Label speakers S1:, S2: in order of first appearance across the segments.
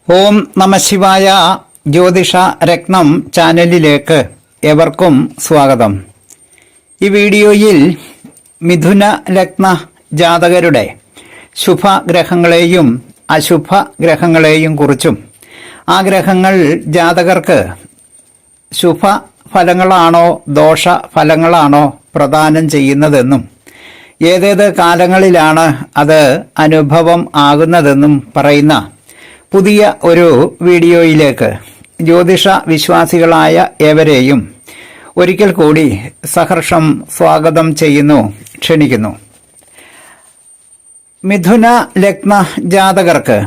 S1: ഓം നമഃശിവായ. ജ്യോതിഷ രത്നം ചാനലിലേക്ക് ഏവർക്കും സ്വാഗതം. ഈ വീഡിയോയിൽ മിഥുന ലഗ്ന ജാതകരുടെ ശുഭഗ്രഹങ്ങളെയും അശുഭ ഗ്രഹങ്ങളെയും കുറിച്ചും ആ ഗ്രഹങ്ങൾ ജാതകർക്ക് ശുഭ ഫലങ്ങളാണോ ദോഷ ഫലങ്ങളാണോ പ്രദാനം ചെയ്യുന്നതെന്നും ഏതേത് കാലങ്ങളിലാണ് അത് അനുഭവം ആകുന്നതെന്നും പറയുന്ന പുതിയ ഒരു വീഡിയോയിലേക്ക് ജ്യോതിഷ വിശ്വാസികളായ ഏവരെയും ഒരിക്കൽ കൂടി സഹർഷം സ്വാഗതം ചെയ്യുന്നു, ക്ഷണിക്കുന്നു. മിഥുന ലഗ്ന ജാതകർക്ക്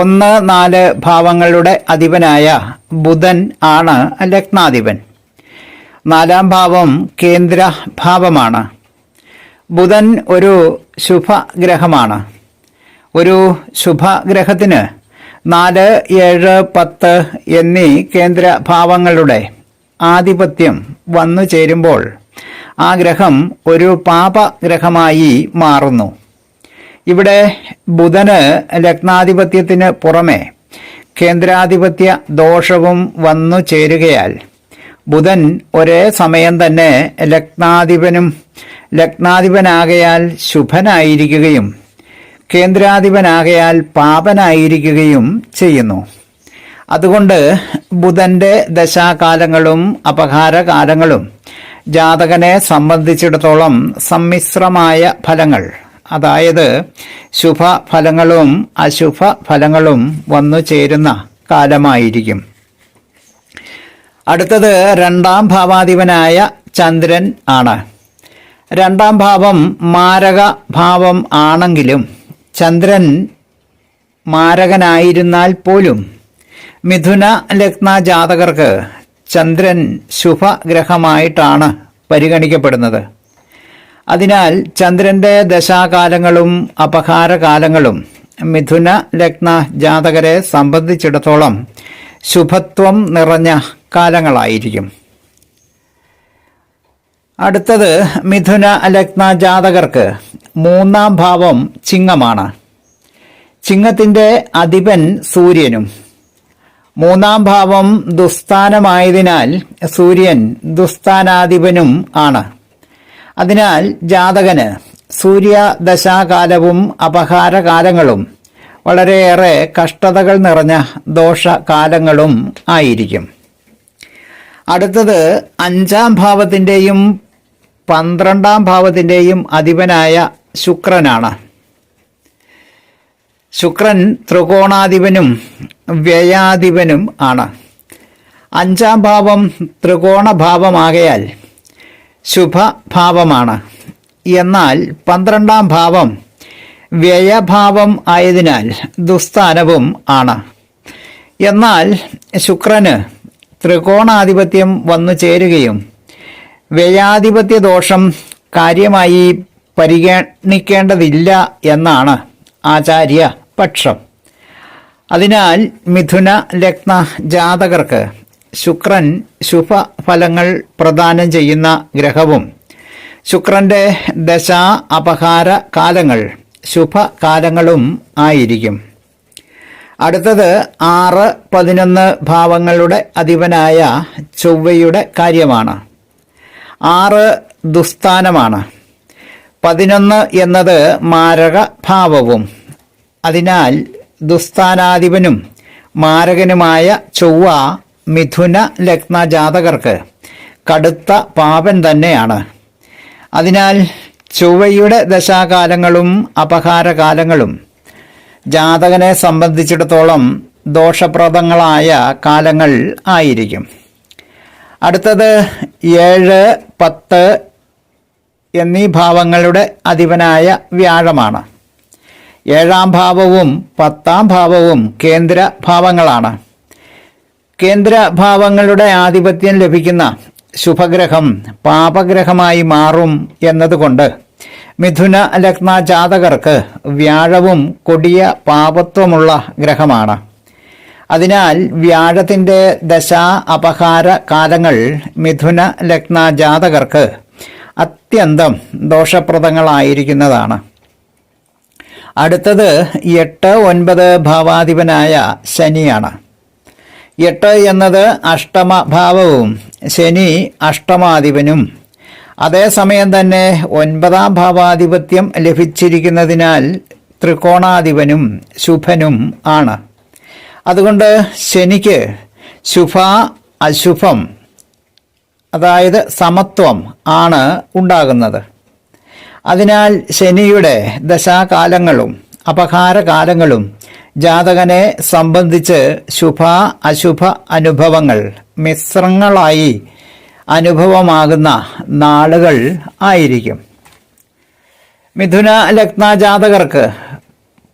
S1: 1-4 ഭാവങ്ങളുടെ അധിപനായ ബുധൻ ആണ് ലഗ്നാധിപൻ. 4-ാം ഭാവം കേന്ദ്ര ഭാവമാണ്. ബുധൻ ഒരു ശുഭഗ്രഹമാണ്. ഒരു ശുഭഗ്രഹത്തിന് 4, 7, 10 എന്നീ കേന്ദ്ര ഭാവങ്ങളുടെ ആധിപത്യം വന്നു ചേരുമ്പോൾ ആ ഗ്രഹം ഒരു പാപഗ്രഹമായി മാറുന്നു. ഇവിടെ ബുധന് ലഗ്നാധിപത്യത്തിന് പുറമെ കേന്ദ്രാധിപത്യ ദോഷവും വന്നു ചേരുകയാൽ ബുധൻ ഒരേ സമയം തന്നെ ലഗ്നാധിപനാകയാൽ ശുഭനായിരിക്കുകയും കേന്ദ്രാധിപനാകയാൽ പാപനായിരിക്കുകയും ചെയ്യുന്നു. അതുകൊണ്ട് ബുധന്റെ ദശാകാലങ്ങളും അപഹാരകാലങ്ങളും ജാതകനെ സംബന്ധിച്ചിടത്തോളം സമ്മിശ്രമായ ഫലങ്ങൾ, അതായത് ശുഭഫലങ്ങളും അശുഭ ഫലങ്ങളും വന്നു ചേരുന്ന കാലമായിരിക്കും. അടുത്തത് 2-ാം ഭാവാധിപനായ ചന്ദ്രൻ ആണ്. 2-ാം ഭാവം മാരക ഭാവം ആണെങ്കിലും ചന്ദ്രൻ മാരകനായിരുന്നാൽ പോലും മിഥുന ലഗ്ന ജാതകർക്ക് ചന്ദ്രൻ ശുഭഗ്രഹമായിട്ടാണ് പരിഗണിക്കപ്പെടുന്നത്. അതിനാൽ ചന്ദ്രന്റെ ദശാകാലങ്ങളും അപഹാരകാലങ്ങളും മിഥുന ലഗ്ന ജാതകരെ സംബന്ധിച്ചിടത്തോളം ശുഭത്വം നിറഞ്ഞ കാലങ്ങളായിരിക്കും. അടുത്തത് മിഥുന ലഗ്ന ജാതകർക്ക് 3-ാം ഭാവം ചിങ്ങമാണ്. ചിങ്ങത്തിന്റെ അധിപൻ സൂര്യനും. 3-ാം ഭാവം ദുസ്ഥാനമായതിനാൽ സൂര്യൻ ദുസ്ഥാനാധിപനും ആണ്. അതിനാൽ ജാതകന് സൂര്യദശാകാലവും അപഹാരകാലങ്ങളും വളരെയേറെ കഷ്ടതകൾ നിറഞ്ഞ ദോഷകാലങ്ങളും ആയിരിക്കും. അടുത്തത് 5-ാം ഭാവത്തിന്റെയും 12-ാം ഭാവത്തിന്റെയും അധിപനായ ശുക്രനാണ്. ശുക്രൻ ത്രികോണാധിപനും വ്യയാധിപനും ആണ്. 5-ാം ഭാവം ത്രികോണ ഭാവമാകയാൽ ശുഭഭാവമാണ്. എന്നാൽ 12-ാം ഭാവം വ്യയഭാവം ആയതിനാൽ ദുസ്ഥാനവും ആണ്. എന്നാൽ ശുക്രന് ത്രികോണാധിപത്യം വന്നു ചേരുകയും വ്യയാധിപത്യ ദോഷം കാര്യമായി പരിഗണിക്കേണ്ടതില്ല എന്നാണ് ആചാര്യ പക്ഷം. അതിനാൽ മിഥുന ലഗ്ന ജാതകർക്ക് ശുക്രൻ ശുഭഫലങ്ങൾ പ്രദാനം ചെയ്യുന്ന ഗ്രഹവും ശുക്രന്റെ ദശാ അപഹാര കാലങ്ങൾ ശുഭകാലങ്ങളും ആയിരിക്കും. അടുത്തത് 6, 11 ഭാവങ്ങളുടെ അധിപനായ ചൊവ്വയുടെ കാര്യമാണ്. 6 ദുസ്ഥാനമാണ്. 11 എന്നത് മാരക ഭാവവും. അതിനാൽ ദുസ്ഥാനാധിപനും മാരകനുമായ ചൊവ്വ മിഥുന ലഗ്ന ജാതകർക്ക് കടുത്ത പാപൻ തന്നെയാണ്. അതിനാൽ ചൊവ്വയുടെ ദശാകാലങ്ങളും അപഹാരകാലങ്ങളും ജാതകനെ സംബന്ധിച്ചിടത്തോളം ദോഷപ്രദങ്ങളായ കാലങ്ങൾ ആയിരിക്കും. അടുത്തത് 7, 10 എന്നീ ഭാവങ്ങളുടെ അധിപനായ വ്യാഴമാണ്. 7-ാം ഭാവവും 10-ാം ഭാവവും കേന്ദ്ര ഭാവങ്ങളാണ്. കേന്ദ്രഭാവങ്ങളുടെ ആധിപത്യം ലഭിക്കുന്ന ശുഭഗ്രഹം പാപഗ്രഹമായി മാറും എന്നതുകൊണ്ട് മിഥുന ലഗ്ന ജാതകർക്ക് വ്യാഴവും കൊടിയ പാപത്വമുള്ള ഗ്രഹമാണ്. അതിനാൽ വ്യാഴത്തിന്റെ ദശാ അപഹാര കാലങ്ങൾ മിഥുന ലഗ്ന ജാതകർക്ക് അത്യന്തം ദോഷപ്രദങ്ങളായിരിക്കുന്നതാണ്. അടുത്തത് 8, 9 ഭാവാധിപനായ ശനിയാണ്. 8 എന്നത് അഷ്ടമഭാവവും ശനി അഷ്ടമാധിപനും. അതേസമയം തന്നെ 9ാം ഭാവാധിപത്യം ലഭിച്ചിരിക്കുന്നതിനാൽ ത്രികോണാധിപനും ശുഭനും ആണ്. അതുകൊണ്ട് ശനിക്ക് ശുഭ അശുഭം, അതായത് സമത്വം ആണ് ഉണ്ടാകുന്നത്. അതിനാൽ ശനിയുടെ ദശാകാലങ്ങളും അപഹാരകാലങ്ങളും ജാതകനെ സംബന്ധിച്ച് ശുഭ അശുഭ അനുഭവങ്ങൾ മിശ്രങ്ങളായി അനുഭവമാകുന്ന നാളുകൾ ആയിരിക്കും. മിഥുന ലഗ്ന ജാതകർക്ക്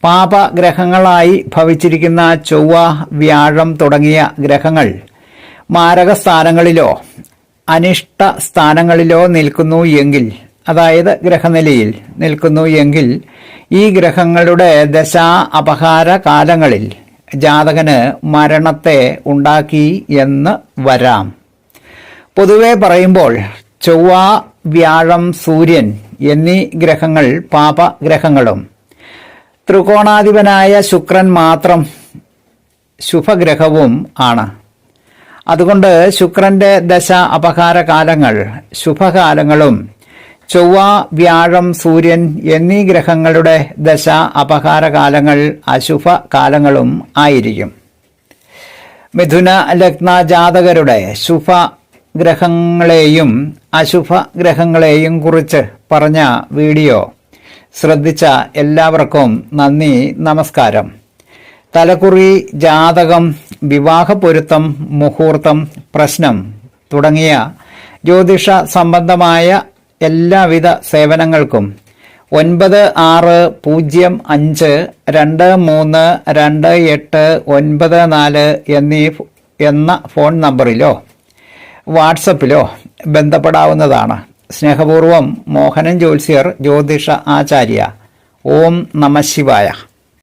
S1: പാപഗ്രഹങ്ങളായി ഭവിച്ചിരിക്കുന്ന ചൊവ്വ, വ്യാഴം തുടങ്ങിയ ഗ്രഹങ്ങൾ മാരകസ്ഥാനങ്ങളിലോ അനിഷ്ട സ്ഥാനങ്ങളിലോ നിൽക്കുന്നു എങ്കിൽ, അതായത് ഗ്രഹനിലയിൽ നിൽക്കുന്നു എങ്കിൽ, ഈ ഗ്രഹങ്ങളുടെ ദശാ അപഹാര കാലങ്ങളിൽ ജാതകന് മരണത്തെ ഉണ്ടാക്കി എന്ന് വരാം. പൊതുവെ പറയുമ്പോൾ ചൊവ്വ, വ്യാഴം, സൂര്യൻ എന്നീ ഗ്രഹങ്ങൾ പാപഗ്രഹങ്ങളും ത്രികോണാധിപനായ ശുക്രൻ മാത്രം ശുഭഗ്രഹവും ആണ്. അതുകൊണ്ട് ശുക്രന്റെ ദശ അപഹാര കാലങ്ങൾ ശുഭകാലങ്ങളും ചൊവ്വ, വ്യാഴം, സൂര്യൻ എന്നീ ഗ്രഹങ്ങളുടെ ദശ അപഹാര കാലങ്ങൾ അശുഭ കാലങ്ങളും ആയിരിക്കും. മിഥുന ലഗ്ന ജാതകരുടെ ശുഭ ഗ്രഹങ്ങളെയും അശുഭ ഗ്രഹങ്ങളെയും കുറിച്ച് പറഞ്ഞ വീഡിയോ ശ്രദ്ധിച്ച എല്ലാവർക്കും നന്ദി, നമസ്കാരം. തലക്കുറി, ജാതകം, വിവാഹപ്പൊരുത്തം, മുഹൂർത്തം, പ്രശ്നം തുടങ്ങിയ ജ്യോതിഷ സംബന്ധമായ എല്ലാവിധ സേവനങ്ങൾക്കും 9652328294 എന്ന ഫോൺ നമ്പറിലോ വാട്സപ്പിലോ ബന്ധപ്പെടാവുന്നതാണ്. സ്നേഹപൂർവം മോഹനൻ ജ്യോത്സ്യർ, ജ്യോതിഷ ആചാര്യ. ഓം നമഃ ശിവായ.